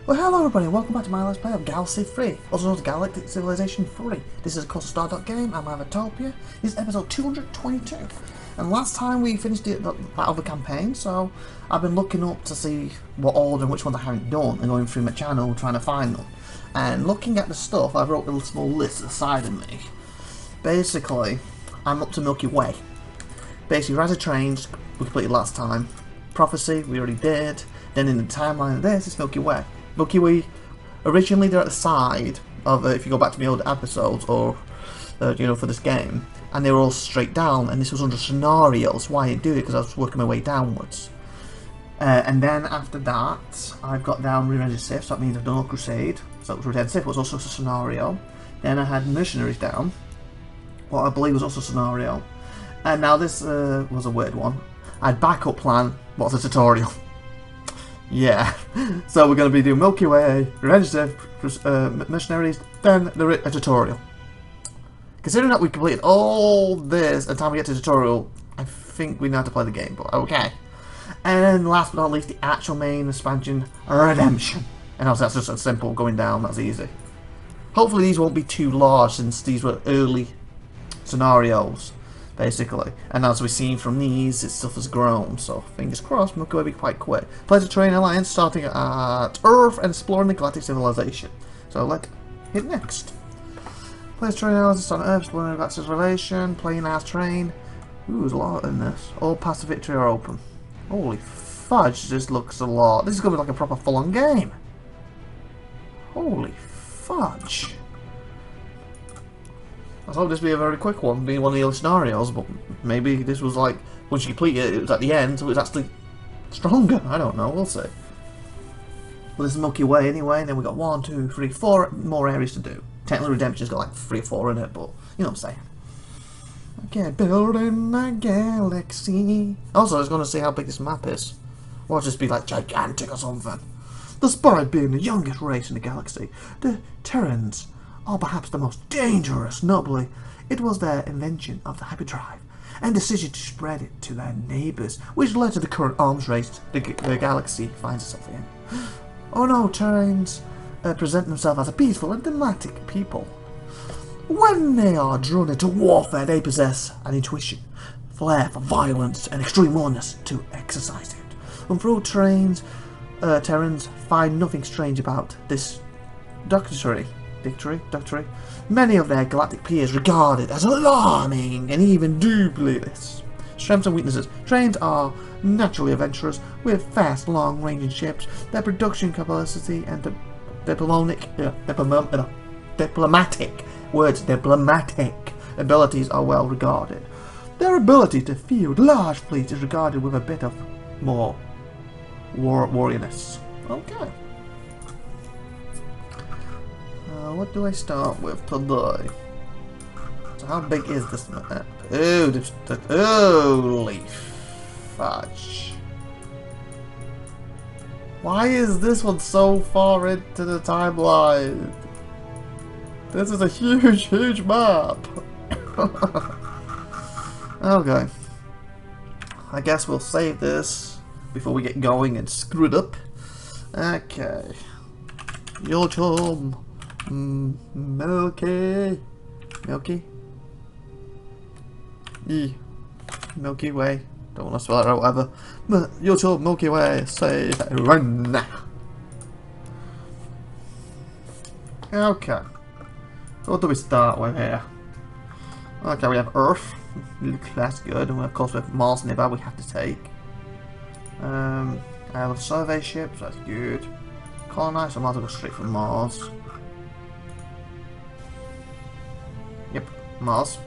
Well, hello everybody, and welcome back to my Let's Play of Galaxy 3, also known as Galactic Civilization 3. This is of course a Stardock game, I'm IVATOPIA. This is episode 222. And last time we finished that other campaign, so I've been looking up to see what order and which ones I haven't done, and going through my channel trying to find them. And looking at the stuff, I've wrote a little small list at the side of me. Basically, I'm up to Milky Way. Basically, Rise of Trains, we completed last time. Prophecy, we already did. Then in the timeline of this, it's Milky Way. Milky Way, originally they're at the side of, if you go back to the old episodes, or, you know, for this game, and they were all straight down, and this was under scenarios. Why I didn't do it, because I was working my way downwards. And then after that, I've got down Revenge of the Sith, so that means I've done all Crusade, so Revenge of the Sith was also a scenario. Then I had Mercenaries down, what I believe was also a scenario. And now this was a weird one. I had Backup Plan, what's a tutorial? Yeah, so we're going to be doing Milky Way, Revenge of the Mercenaries, then a tutorial. Considering that we completed all this, and time we get to the tutorial, I think we know how to play the game, but okay. And then last but not least, the actual main expansion, Redemption. And also that's just a simple going down, that's easy. Hopefully these won't be too large, since these were early scenarios, basically. And as we've seen from these, this stuff has grown, so fingers crossed, Milky Way will be quite quick. Play the Terrain Alliance starting at Earth and exploring the Galactic Civilization. So let's hit next. Play the Terrain Alliance on Earth, exploring the Galactic Civilization, playing as Terrain. Ooh, there's a lot in this. All paths to victory are open. Holy fudge, this looks a lot. This is going to be like a proper full-on game. Holy fudge. I thought this would be a very quick one, being one of the early scenarios, but maybe this was like, once you complete it, it was at the end, so it was actually stronger. I don't know, we'll see. Well, this is Milky Way anyway, and then we've got 1, 2, 3, 4 more areas to do. Technically Redemption's got like 3 or 4 in it, but you know what I'm saying. Okay, building a galaxy. Also, I was going to see how big this map is. Or just be like gigantic or something. Despite being the youngest race in the galaxy, the Terrans are perhaps the most dangerous. Notably, it was their invention of the hyperdrive and decision to spread it to their neighbours, which led to the current arms race the galaxy finds itself in. Oh no, Terrans present themselves as a peaceful and diplomatic people. When they are drawn into warfare, they possess an intuition, flair for violence, and extreme willingness to exercise it. Although Terrans find nothing strange about this doctrine, many of their galactic peers regard it as alarming and even dubious. Strengths and weaknesses. Trains are naturally adventurous with fast, long-ranging ships. Their production capacity and diplomatic abilities are well regarded. Their ability to field large fleets is regarded with a bit of more warrioriness. Okay. What do I start with today? So how big is this map? Oh, holy fudge. Why is this one so far into the timeline? This is a huge, huge map. Okay. I guess we'll save this before we get going and screw it up. Okay. Your chum. Milky. Milky Way. Don't want to spell it out, whatever. Your chum, Milky Way. Save it. Run. Okay. What do we start with here? Okay, we have Earth. That's good. And of course, we have Mars nearby we have to take. I have a survey ship, so that's good. Colonize, so I might as well go straight from Mars. Yep, Mars.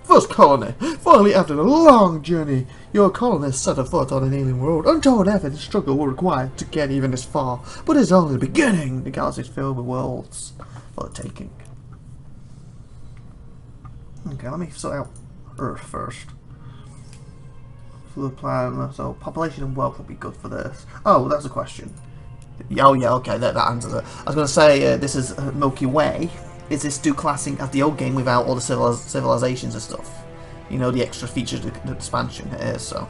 First colony! Finally, after a long journey, your colonists set afoot on an alien world. Untold effort and struggle were required to get even this far, but it's only the beginning. The galaxy is filled with worlds for the taking. Okay, let me sort out Earth first. Fluid plan, so population and wealth will be good for this. Oh, that's a question. Oh yeah, okay, that answers it. I was going to say, this is Milky Way. Is this do classing as the old game without all the civilizations and stuff? you know, the extra features the expansion here. So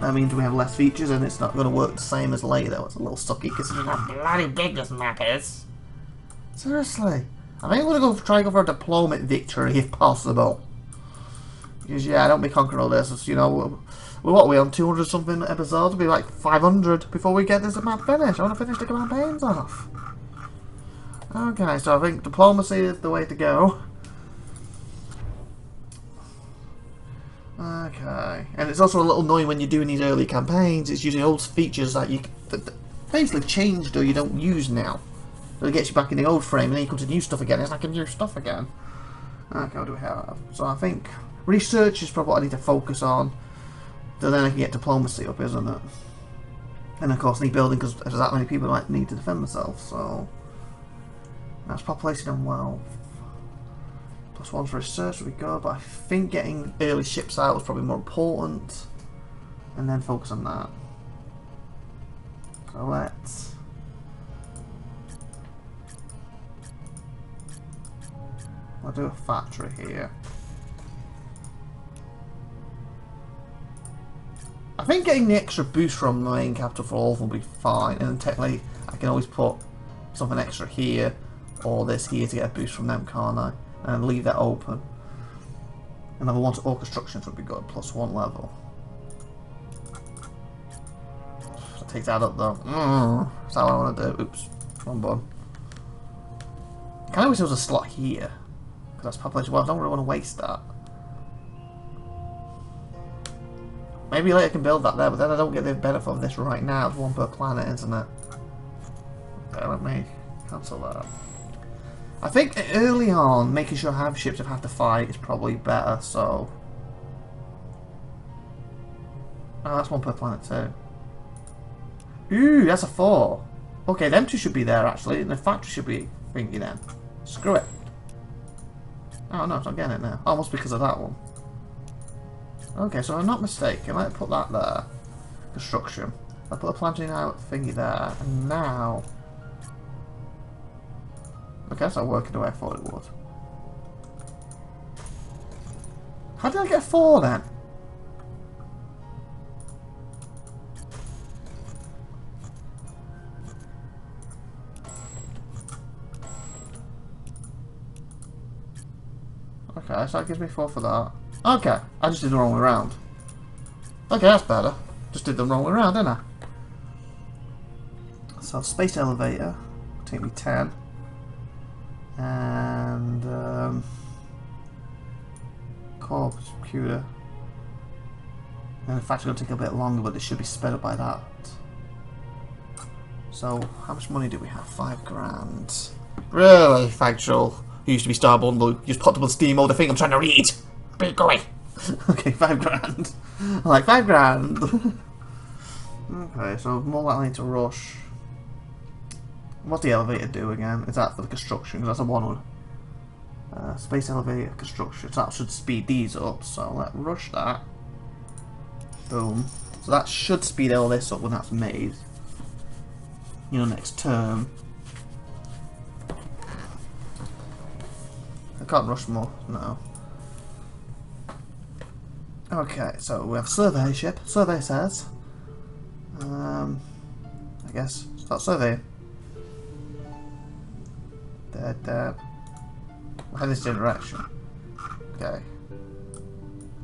that means we have less features, and it's not going to work the same as later. It's a little sucky considering how bloody big this map is. Seriously, I think I'm going to try and go for a diplomatic victory if possible. Because yeah, I don't be conquering all this. It's, you know, what are we on, 200 something episodes? It'll be like 500 before we get this map finished. I want to finish the campaigns off. Okay, so I think diplomacy is the way to go. Okay, and it's also a little annoying when you're doing these early campaigns. It's using old features that you that basically changed or you don't use now. So it gets you back in the old frame, and then you come to new stuff again. It's like a new stuff again. Okay, what do we have? So I think research is probably what I need to focus on. So then I can get diplomacy up, isn't it? And of course, need building because there's that many people that need to defend themselves. So that's population and wealth. +1 for research would be good, but I think getting early ships out was probably more important. And then focus on that. So let's... I'll do a factory here. I think getting the extra boost from the main capital for all of them will be fine. And then technically, I can always put something extra here or this here to get a boost from them, can't I? And leave that open. Another one to all constructions would be good, +1 level. I'll take that up though. That's how I want to do. Oops, wrong button. I kind of wish there was a slot here, because that's population. Well, I don't really want to waste that. Maybe later I can build that there, but then I don't get the benefit of this right now. It's 1 per planet, isn't it? Okay, let me cancel that. I think early on, making sure I have ships that have to fight is probably better, so... Oh, that's 1 per planet too. Ooh, that's a 4. Okay, them 2 should be there actually, and the factory should be thingy then. Screw it. Oh no, it's not getting it now. Almost because of that one. Okay, so I'm not mistaken. Let's put that there. Construction. I put a planting out thingy there, and now... Okay, that's not working the way I thought it would. How did I get a 4 then? Okay, so that gives me 4 for that. Okay, I just did the wrong way around. Okay, that's better. Just did the wrong way around, didn't I? So, space elevator will take me 10. And core computer, and in fact it's going to take a bit longer, but it should be sped up by that. So how much money do we have? 5 grand. Really? Factual. You used to be Star Bundle. You just popped up on Steam mode. I think I'm trying to read. Big going. Okay, 5 grand. I like 5 grand. Okay, so more likely to rush. What's the elevator do again? Is that for the construction? Because that's a 1 on space elevator construction. So that should speed these up. So let's rush that. Boom. So that should speed all this up when that's made. You know, next term. I can't rush more. No. Okay, so we have survey ship. Survey says. I guess start surveying. Head this direction. Okay.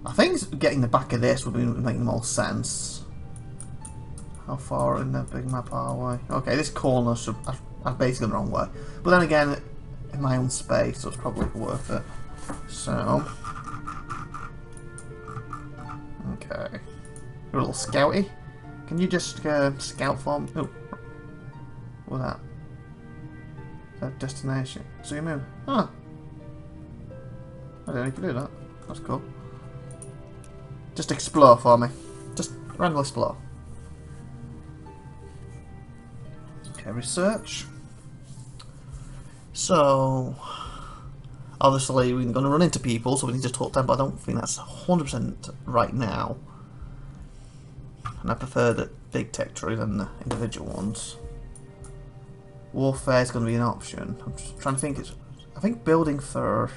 I think getting the back of this would be making more sense. How far in the big map are we? Okay, this corner should. I've basically gone the wrong way. But then again, in my own space, so it's probably worth it. So. Okay. You're a little scouty. Can you just scout for me? Oh. What's that? Destination. Zoom in. Huh. I didn't know you could do that. That's cool. Just explore for me. Just random explore. Okay, research. So, obviously we're going to run into people, so we need to talk to them, but I don't think that's 100% right now. And I prefer the big territory than the individual ones. Warfare is going to be an option. I'm just trying to think. I think building first.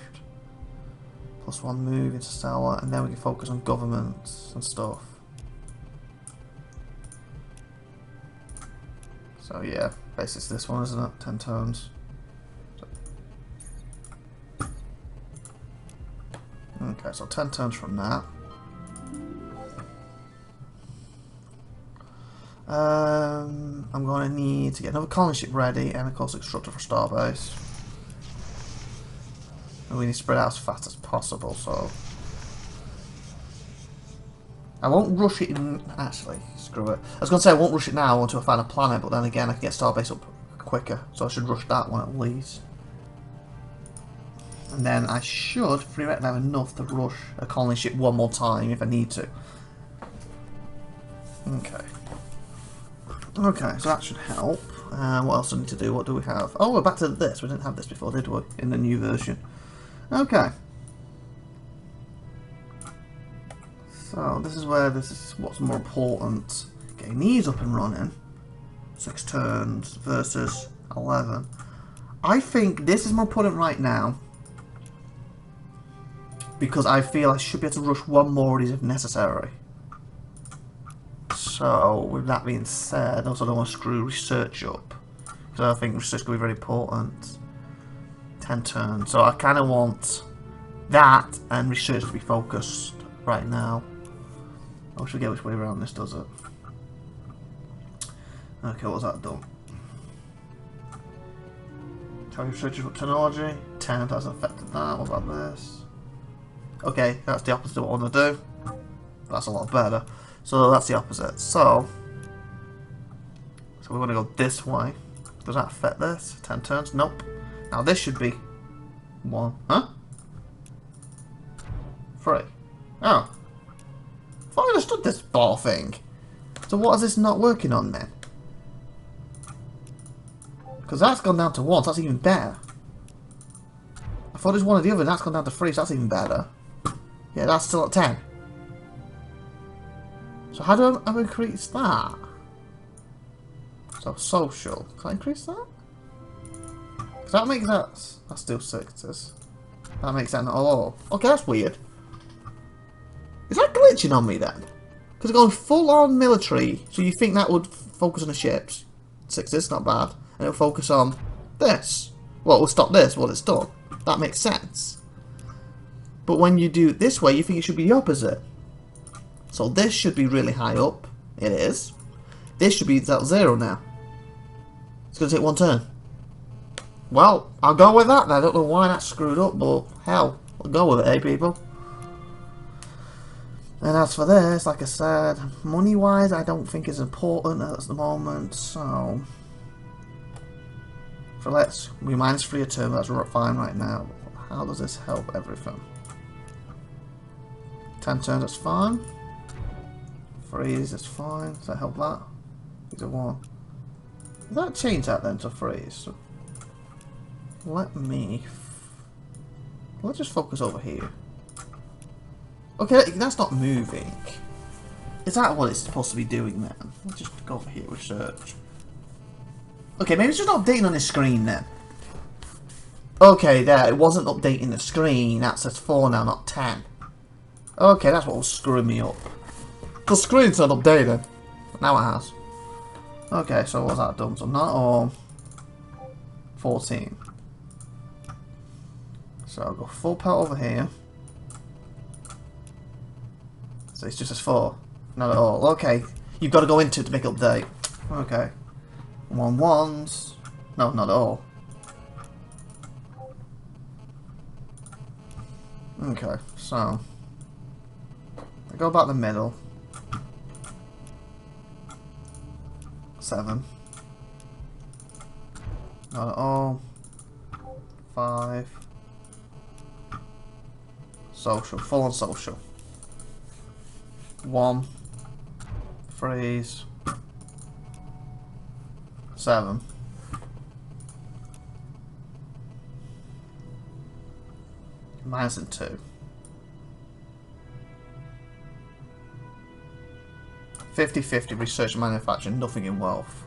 +1 move into Star, and then we can focus on governments and stuff. So yeah, basically it's this one, isn't it? 10 turns. Okay, so 10 turns from that. I'm going to need to get another colony ship ready and of course extractor for Starbase. And we need to spread out as fast as possible, so I won't rush it in. Actually, screw it. I was going to say I won't rush it now until I find a planet, but then again I can get Starbase up quicker, so I should rush that one at least. And then I should theoretically have enough to rush a colony ship one more time if I need to. Okay. Okay, so that should help. What else do I need to do? What do we have? Oh, we're back to this. We didn't have this before, did we? In the new version. Okay. So this is what's more important. Getting these up and running. 6 turns versus 11. I think this is more important right now, because I feel I should be able to rush one more of these if necessary. So, with that being said, also I don't want to screw research up, because I think research is going to be very important. 10 turns. So I kind of want that and research to be focused right now. I forget which way around this does it. Okay, what was that done? Tell research about technology. 10 hasn't affected that. What about this? Okay, that's the opposite of what I want to do. That's a lot better. So that's the opposite. So we want to go this way. Does that affect this? 10 turns? Nope. Now this should be 1. Huh? 3. Oh. I thought I understood this ball thing. So what is this not working on then? Because that's gone down to 1, so that's even better. I thought it was one or the other, and that's gone down to 3, so that's even better. Yeah, that's still at 10. So how do I increase that? So social. Can I increase that? Because that makes that's still 6s. That makes that not all. Okay, that's weird. Is that glitching on me then? Because it's going full on military, so you think that would focus on the ships. 6s, not bad. And it'll focus on this. Well, it'll stop this, what it's done. That makes sense. But when you do it this way, you think it should be the opposite. So this should be really high up. It is. This should be at 0 now. It's going to take 1 turn. Well, I'll go with that. I don't know why that's screwed up, but hell, I'll go with it, eh, people? And as for this, like I said, money-wise, I don't think it's important at the moment, so we -3 a turn, that's fine right now. How does this help everything? 10 turns, that's fine. Freeze, that's fine. Does that help that? These are 1. Does that change that then to freeze? Let's just focus over here. Okay, that's not moving. Is that what it's supposed to be doing then? Let's just go over here, research. Okay, maybe it's just not updating on the screen then. Okay, there, it wasn't updating the screen. That says 4 now, not 10. Okay, that's what was screwing me up. Because screen's not updated. Now it has. Okay, so what's that done? So not all. 14. So I'll go full pelt over here. So it's just as 4. Not at all. Okay. You've got to go into it to make update. Okay. 1 1s. No, not at all. Okay, so I go about the middle. 7. Not at all. 5. Social. Full on social. 1. Freeze. 7. Minus and 2. 50-50 research and manufacturing, nothing in wealth.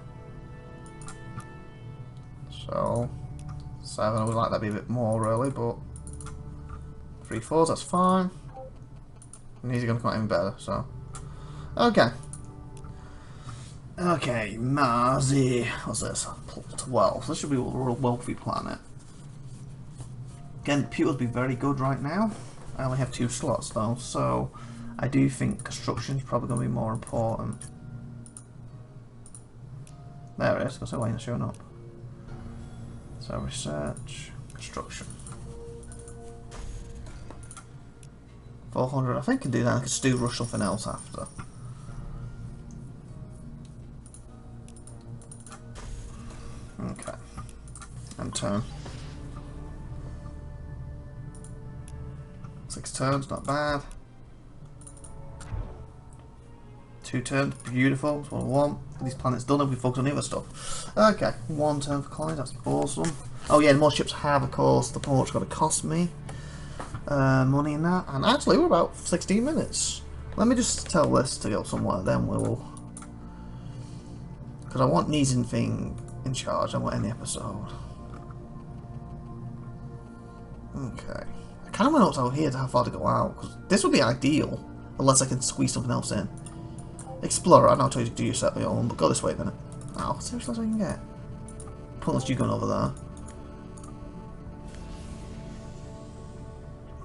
So 7, I would like that to be a bit more really, but 3 4s, that's fine. And these are going to come out even better, so. Okay. Okay, Marzi. What's this? 12. This should be a real wealthy planet. Again, the computers be very good right now. I only have 2 slots though, so I do think construction is probably going to be more important. There it is, because why ain't showing up? So research, construction. 400, I think I can do that. I can still rush something else after. Okay. And turn. 6 turns, not bad. 2 turns, beautiful, that's what I want. These planets done, and we focus on the other stuff. Okay, 1 turn for colonies, that's awesome. Oh yeah, the more ships I have, of course, the more it's going to cost me. Money in that, and actually we're about 16 minutes. Let me just tell this to go somewhere, then we'll... Because I want Neeson thing in charge, I want any episode. Okay. I kind of want to know what's out here to how far to go out, because this would be ideal, unless I can squeeze something else in. Explorer, I know how to do your set your own, but go this way a minute. Oh, seriously, that's what you can get. Pointless you going over there.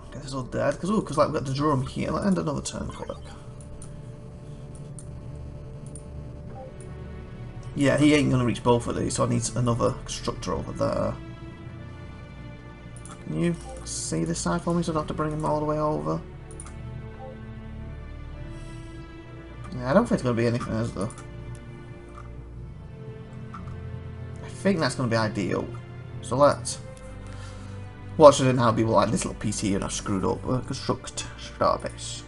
Okay, this is all dead, because like, we've got the drum here. Let's end another turn quick. Yeah, he ain't going to reach both of these, so I need another constructor over there. Can you see this side for me so I don't have to bring him all the way over? Yeah, I don't think it's going to be anything, is there? I think that's going to be ideal. So let's... What should it now be like this little piece here and I've screwed up? Construct starbase.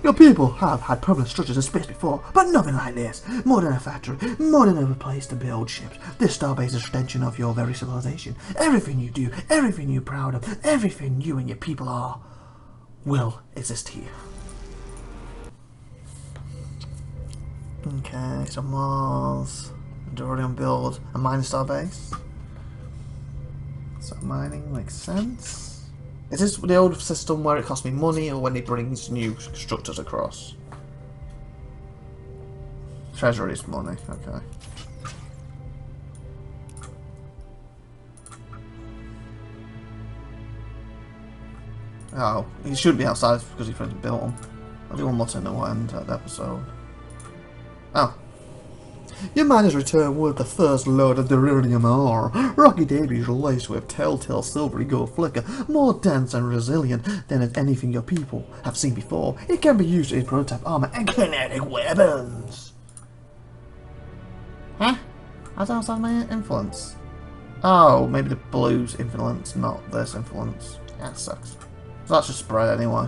Your people have had permanent structures in space before, but nothing like this. More than a factory, more than a place to build ships. This starbase is an extension of your very civilization. Everything you do, everything you're proud of, everything you and your people are, will exist here. Okay, so Mars, Dorian build a mining starbase. So mining makes sense. Is this the old system where it costs me money, or when it brings new structures across? Treasury is money, okay. Oh, he should be outside because he built them. I'll do one more turn and we'll end the episode. Oh. Your miners return with the first load of beryllium ore. Rocky debris laced with telltale silvery gold flicker, more dense and resilient than anything your people have seen before. It can be used in prototype armor and kinetic weapons. Huh? How's that outside my influence? Oh, maybe the blue's influence, not this influence. Yeah, that sucks. So that's just spread anyway.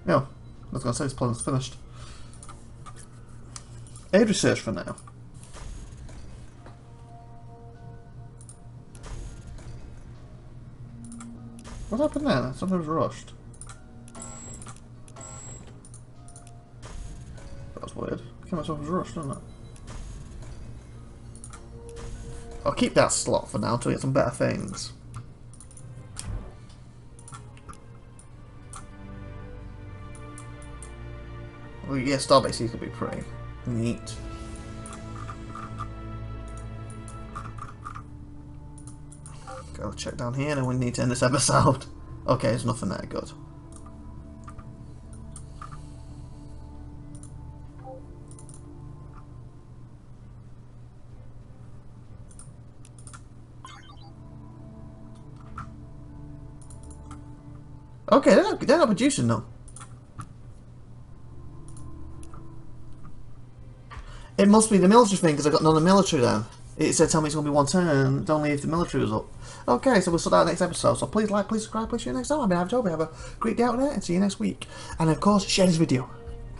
Yeah, I was gonna say this plan's finished. Aid research for now. What happened there? Something was rushed. That was weird. It came out something was rushed, didn't it? I'll keep that slot for now until we get some better things. Well, yeah, Starbase here could be pretty neat. Go check down here, and we need to end this episode. Okay, there's nothing there, good. Okay, they're not producing them. It must be the military thing, because I got none of the military then. It said tell me it's going to be one turn, it's only if the military was up. Okay, so we'll sort out next episode. So please like, please subscribe, please see you next time. I've been IVATOPIA. Have a great day out there, and see you next week. And of course, share this video.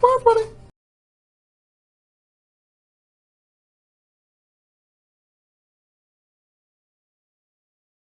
Bye everybody!